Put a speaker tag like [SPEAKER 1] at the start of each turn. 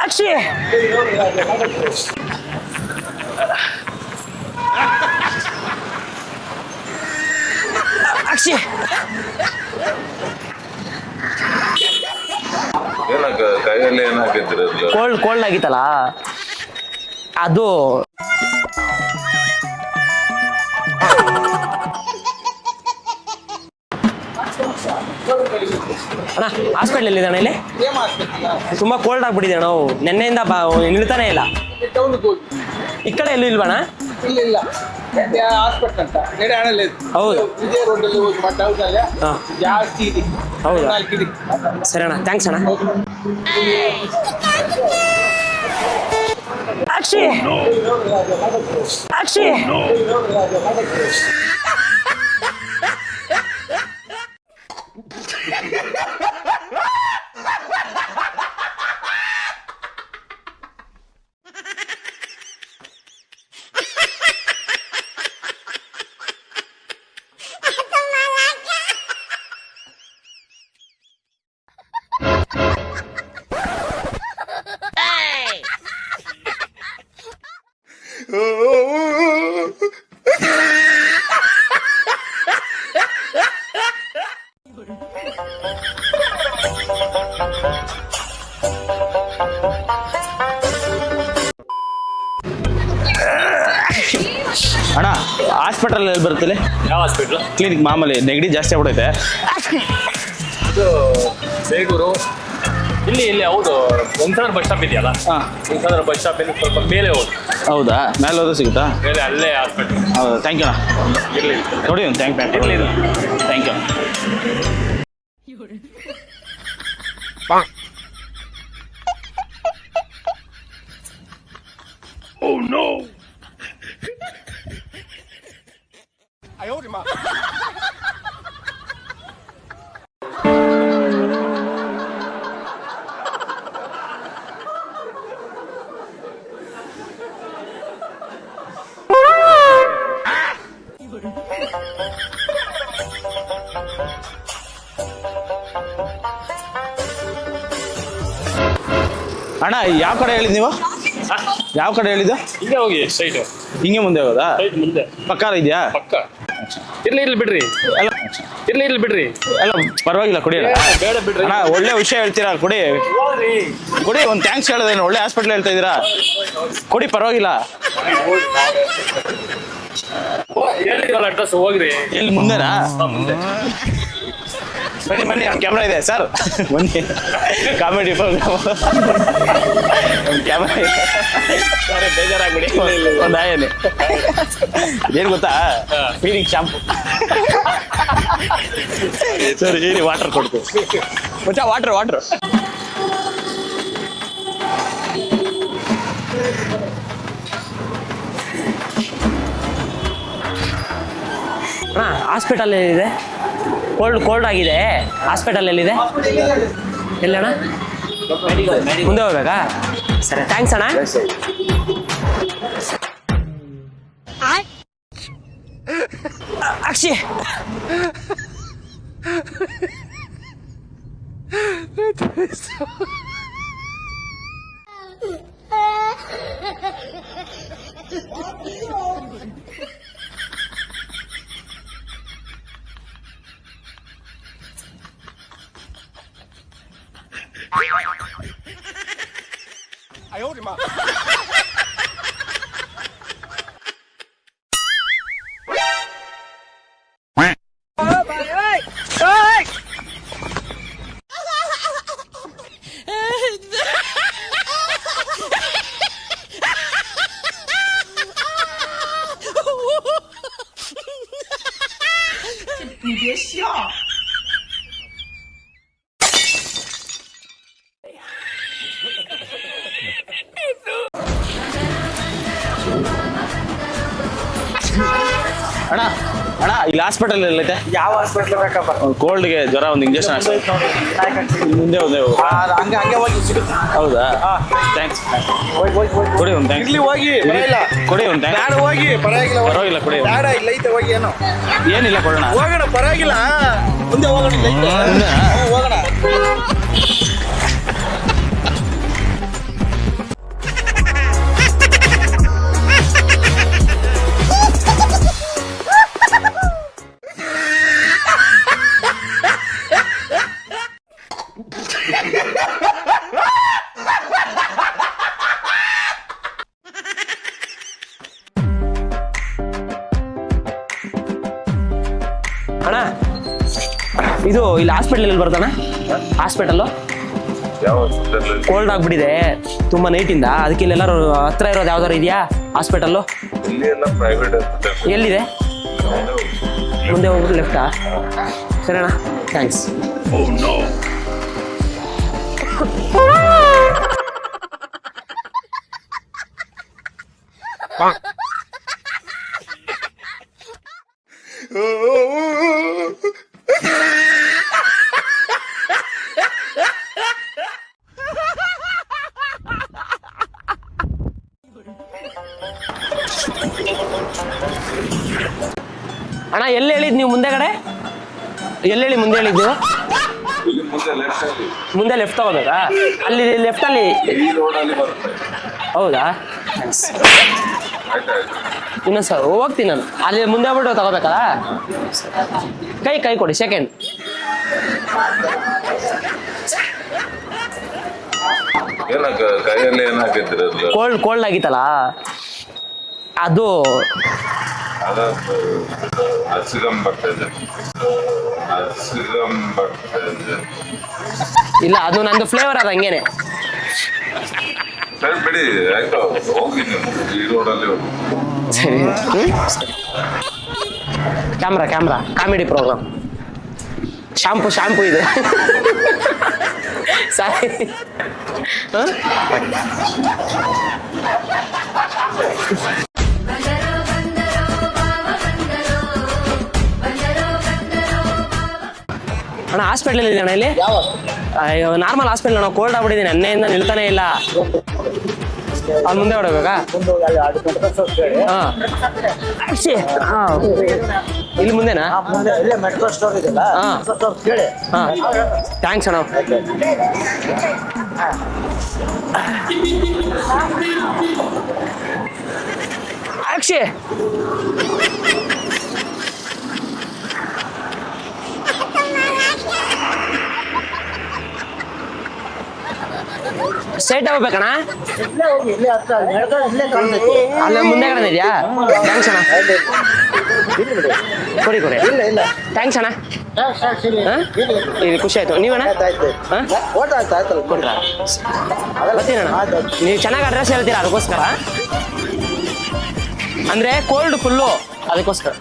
[SPEAKER 1] ಅಕ್ಷಿ ಅಕ್ಷಿ
[SPEAKER 2] ಕೈಯಲ್ಲಿ ಏನಾಗಿದ್ರಿ
[SPEAKER 1] ಕೋಲ್ಡ್ ಆಗಿತ್ತಲ್ಲ ಅದು. ಅಣ್ಣ ಹಾಸ್ಪಿಟ್ಲ್ ಎಲ್ಲಿದೆ ಅಣ್ಣ? ಇಲ್ಲಿ ತುಂಬಾ ಕೋಲ್ಡ್ ಆಗ್ಬಿಟ್ಟಿದೆ ಅಣ್ಣ. ನೆನ್ನೆಯಿಂದ ನಿಲ್ತಾನೆ ಇಲ್ಲ. ಈ ಕಡೆ ಎಲ್ಲೂ ಇಲ್ವಣ್ಣ?
[SPEAKER 3] ಇಲ್ಲ ಹಾಸ್ಪಿಟಲ್ ಅಂತ
[SPEAKER 1] ಹೌದು
[SPEAKER 3] ಜಾಸ್ತಿ ಇದೆ.
[SPEAKER 1] ಹೌದಾ? ಸರಿ ಅಣ್ಣ, ಥ್ಯಾಂಕ್ಸ್ ಅಣ್ಣ. ಅಕ್ಷಿ ಅಕ್ಷಿ
[SPEAKER 4] ಅಣ್ಣ ಹಾಸ್ಪಿಟಲ್ ಎಲ್ಲಿ ಬರುತ್ತಲ್ಲ?
[SPEAKER 5] ಯಾವ ಹಾಸ್ಪಿಟ್ಲು?
[SPEAKER 4] ಕ್ಲಿನಿಕ್ ಮಾಮೂಲಿ ನೆಗಡಿ ಜಾಸ್ತಿ ಆಗ್ಬಿಡೈತೆ.
[SPEAKER 5] ಇದು ಬೇಗೂರು ಇಲ್ಲಿ ಹೌದು. ಒಂದ್ಸಲ ಬಸ್ ಸ್ಟಾಪ್ ಇದೆಯಲ್ಲ? ಒಂದ್ಸಲ ಬಸ್ ಸ್ಟಾಪ್ ಇಂದ ಸ್ವಲ್ಪ ಮೇಲೆ ಹೋಗಿ.
[SPEAKER 4] ಹೌದಾ? ಮೇಲೆ ಹೋದ್ರೆ ಸಿಗುತ್ತಾ?
[SPEAKER 5] ಮೇಲೆ ಅಲ್ಲೇ ಹಾಸ್ಪಿಟಲ್.
[SPEAKER 4] ಹೌದಾ? ಥ್ಯಾಂಕ್ ಯು ಅಣ್ಣ.
[SPEAKER 5] ಇರಲಿ
[SPEAKER 4] ನೋಡಿ ಒಂದು ಥ್ಯಾಂಕ್ ಯು.
[SPEAKER 5] Oh no!
[SPEAKER 4] ಅಣ್ಣ ಯಾವ ಕಡೆ ಹೇಳಿದ್ ನೀವು? ಯಾವ ಕಡೆ ಹೇಳಿದ್ದು?
[SPEAKER 5] ಹಿಂಗೆ ಹೋಗಿ ಸ್ಟ್ರೈಟ್.
[SPEAKER 4] ಹಿಂಗೆ ಮುಂದೆ ಹೋಗೋದಾ?
[SPEAKER 5] ಸ್ಟ್ರೈಟ್ ಮುಂದೆ.
[SPEAKER 4] ಪಕ್ಕ ಇದೆಯಾ?
[SPEAKER 5] ಪಕ್ಕ. ಇರ್ಲಿ ಬಿಡ್ರಿ. ಇರ್ಲಿ ಬಿಡ್ರಿ.
[SPEAKER 4] ಅಲ್ಲ ಪರವಾಗಿಲ್ಲ, ಕುಡಿ.
[SPEAKER 5] ಬೇಡ ಬಿಡ್ರಿ.
[SPEAKER 4] ಅಣ್ಣ ಒಳ್ಳೆ ವಿಷಯ ಹೇಳ್ತೀರಾ, ಕುಡಿ. ಒಂದು ಥ್ಯಾಂಕ್ಸ್ ಹೇಳೋದೇನು? ಒಳ್ಳೆ ಹಾಸ್ಪಿಟ್ಲ್ ಹೇಳ್ತಾ ಇದ್ದೀರಾ, ಕೊಡಿ, ಪರವಾಗಿಲ್ಲ.
[SPEAKER 5] ಹೇಳಿದ್ರಲ್ಲ ಅಡ್ರೆಸ್, ಹೋಗ್ರಿ.
[SPEAKER 4] ಇಲ್ಲಿ ಮುಂದೆನಾ? ಬನ್ನಿ ಕ್ಯಾಮ್ರಾ ಇದೆ ಸರ್, ಬನ್ನಿ. ಕಾಮಿಡಿ ಕ್ಯಾಮ್ರಾ ಇದೆ. ಸರಿ, ಬೇಜಾರಾಗ್ಬಿಡಿ. ಒಂದು ಆಯನೆ ಏನು ಗೊತ್ತಾ? Feeling shampoo. ಸರಿ ಹೇಳಿ, ವಾಟರ್ ಕೊಡ್ತೀವಿ ಮಚ್ಚ. ವಾಟ್ರ್
[SPEAKER 1] ಅಣ್ಣ ಹಾಸ್ಪಿಟಲ್ ಎಲ್ಲಿದೆ? ಕೋಲ್ಡ್ ಆಗಿದೆ. ಹಾಸ್ಪಿಟಲ್ ಎಲ್ಲಿದೆ? ಎಲ್ಲಣ್ಣ? ಮುಂದೆ ಹೋಗ್ಬೇಕಾ? ಸರಿ, ಥ್ಯಾಂಕ್ಸ್ ಅಣ್ಣ. ಅಕ್ಷಿ
[SPEAKER 6] 你别笑。
[SPEAKER 4] ಅಣ್ಣ ಅಣ್ಣ ಇಲ್ಲಿ ಹಾಸ್ಪಿಟಲ್ ಎಲ್ಲೈತೆ?
[SPEAKER 3] ಯಾವ ಹಾಸ್ಪಿಟ್ಲ್ ಬೇಕಪ್ಪ?
[SPEAKER 4] ಕೋಲ್ಡ್ಗೆ ಜ್ವರ ಒಂದು ಇಂಜೆಕ್ಷನ್ ಮುಂದೆ
[SPEAKER 3] ಹಂಗೆ ಹೋಗಿ ಸಿಗುತ್ತೆ.
[SPEAKER 4] ಹೌದಾ? ಥ್ಯಾಂಕ್ಸ್. ಕೊಡಿ ಒಂದು ಥ್ಯಾಂಕ್ಸ್.
[SPEAKER 3] ಇಲ್ಲಿ ಹೋಗಿ
[SPEAKER 4] ಕೊಡಿ ಒಂದು ಥ್ಯಾಂಕ್ಸ್.
[SPEAKER 3] ಬ್ಯಾಡ, ಹೋಗಿ
[SPEAKER 4] ಪರವಾಗಿಲ್ಲ ಕೊಡಿ.
[SPEAKER 3] ಬ್ಯಾಡ, ಇಲ್ಲ ಐತೆ ಹೋಗಿ. ಏನು
[SPEAKER 4] ಏನಿಲ್ಲ, ಕೊಡೋಣ.
[SPEAKER 3] ಹೋಗೋಣ, ಪರವಾಗಿಲ್ಲ. ಮುಂದೆ ಹೋಗೋಣ, ಹೋಗೋಣ.
[SPEAKER 1] ಇದು ಇಲ್ಲಿ ಹಾಸ್ಪಿಟಲ್ ಎಲ್ಲಿ ಬರ್ತಾನ? ಹಾಸ್ಪಿಟಲ್ಲು
[SPEAKER 2] ಯಾವ hospital?
[SPEAKER 1] ಕೋಲ್ಡ್ ಆಗ್ಬಿಟ್ಟಿದೆ ತುಂಬ ನೈಟಿಂದ, ಅದಕ್ಕೆ ಇಲ್ಲೆಲ್ಲರೂ ಹತ್ರ ಇರೋದು ಯಾವ್ದಾರು ಇದೆಯಾ ಹಾಸ್ಪಿಟಲ್ಲು?
[SPEAKER 2] ಇಲ್ಲಿ ಎಲ್ಲ ಪ್ರೈವೇಟ್ ಹಾಸ್ಪಿಟಲ್.
[SPEAKER 1] ಎಲ್ಲಿದೆ? ಮುಂದೆ ಹೋಗ್ಬಿಟ್ಟು ಲೆಫ್ಟಾ? ಸರಿ ಅಣ್ಣ, ಥ್ಯಾಂಕ್ಸ್. ಅಣ್ಣ ಎಲ್ಲಿ ಹೇಳಿದ್ ನೀವು ಮುಂದೆ ಕಡೆ? ಎಲ್ಲಿ ಹೇಳಿ ಮುಂದೆ ಹೇಳಿದ್ದು?
[SPEAKER 2] ಇಲ್ಲಿ ಮುಂದೆ ಲೆಫ್ಟ್ ಅಲ್ಲಿ,
[SPEAKER 1] ಮುಂದೆ ಲೆಫ್ಟ್ ತಗೋಬೇಕಾ? ಅಲ್ಲಿ ಲೆಫ್ಟಲ್ಲಿ
[SPEAKER 2] ಈ ರೋಡಲ್ಲಿ ಬರುತ್ತೆ.
[SPEAKER 1] ಹೌದಾ?
[SPEAKER 2] ಆಯ್ತಾಯ್ತು.
[SPEAKER 1] ಇನ್ನೊಂದು ಸರ್ ಹೋಗ್ತೀನಿ ನಾನು. ಅಲ್ಲಿ ಮುಂದೆ ಹೋಗ್ಬಿಟ್ಟು ತಗೋಬೇಕಲ್ಲ? ಕೈ ಕೊಡಿ, ಸೆಕೆಂಡ್.
[SPEAKER 2] ಕೈಯಲ್ಲಿ ಏನಾಗಿದ್ರಲ್ಲ?
[SPEAKER 1] ಕೋಲ್ಡ್ ಆಗಿತ್ತಲ್ಲ ಅದು.
[SPEAKER 2] ಅದೊಂದು ಹಸಿಗಮ್ ಬರ್ತದೆ.
[SPEAKER 1] ಇಲ್ಲ, ಅದು ನಂದು ಫ್ಲೇವರ್ ಅದು ಹಂಗೇನೆ.
[SPEAKER 2] ಸರಿ ಬಿಡಿ, ಆಯ್ತು ಹೋಗಿ ನೀವು ಈ ರೋಡಲ್ಲಿ ಹೋಗಿ.
[SPEAKER 1] ಸರಿ. Camera comedy program. ಶಾಂಪು ಇದು. ಸಾರಿ. ಅಣ್ಣ ಹಾಸ್ಪಿಟ್ಲಲ್ಲಿ ಇದೆ ಅಣ್ಣ ಇಲ್ಲಿ? ಅಯ್ಯೋ ನಾರ್ಮಲ್ ಹಾಸ್ಪಿಟ್ಲ್ ಅಣ್ಣ, ಕೋಲ್ಡ್ ಆಗ್ಬಿಟ್ಟಿದ್ದೀನಿ, ನೆನ್ನೆಯಿಂದ ನಿಲ್ತಾನೆ ಇಲ್ಲ. ಅಲ್ಲಿ ಮುಂದೆ ಹೊಡಬೇಕಾ? ಹಾಂ ಇಲ್ಲಿ ಮುಂದೆನಾ?
[SPEAKER 3] ಮೆಟ್ರೋ ಸ್ಟೋರ್ ಇದೆಯಲ್ಲ, ಕೇಳಿ.
[SPEAKER 1] ಹಾಂ ಥ್ಯಾಂಕ್ಸ್ ಅಣ್ಣ. ಅಕ್ಷಯ್ ಸ್ಟ್ರೈಟ್ ಹೋಗ್ಬೇಕಣ್ಣ? ಅಲ್ಲ ಮುಂದೆ ಕಡೆ ಇದೆಯಾ? ಥ್ಯಾಂಕ್ಸ್ ಅಣ್ಣ. ಕೊಡಿ ಥ್ಯಾಂಕ್ಸ್ ಅಣ್ಣ. ಇದು ಖುಷಿ ಆಯ್ತು. ನೀವಣ್ಣ? ಹಾಂ ಕೊಟ್ರ? ಬರ್ತೀನಣ್ಣ. ನೀವು ಚೆನ್ನಾಗಿ ಅಡ್ರೆಸ್ ಹೇಳ್ತೀರಾ ಅದಕ್ಕೋಸ್ಕರ, ಅಂದರೆ ಕೋಲ್ಡ್ ಫುಲ್ಲು ಅದಕ್ಕೋಸ್ಕರ.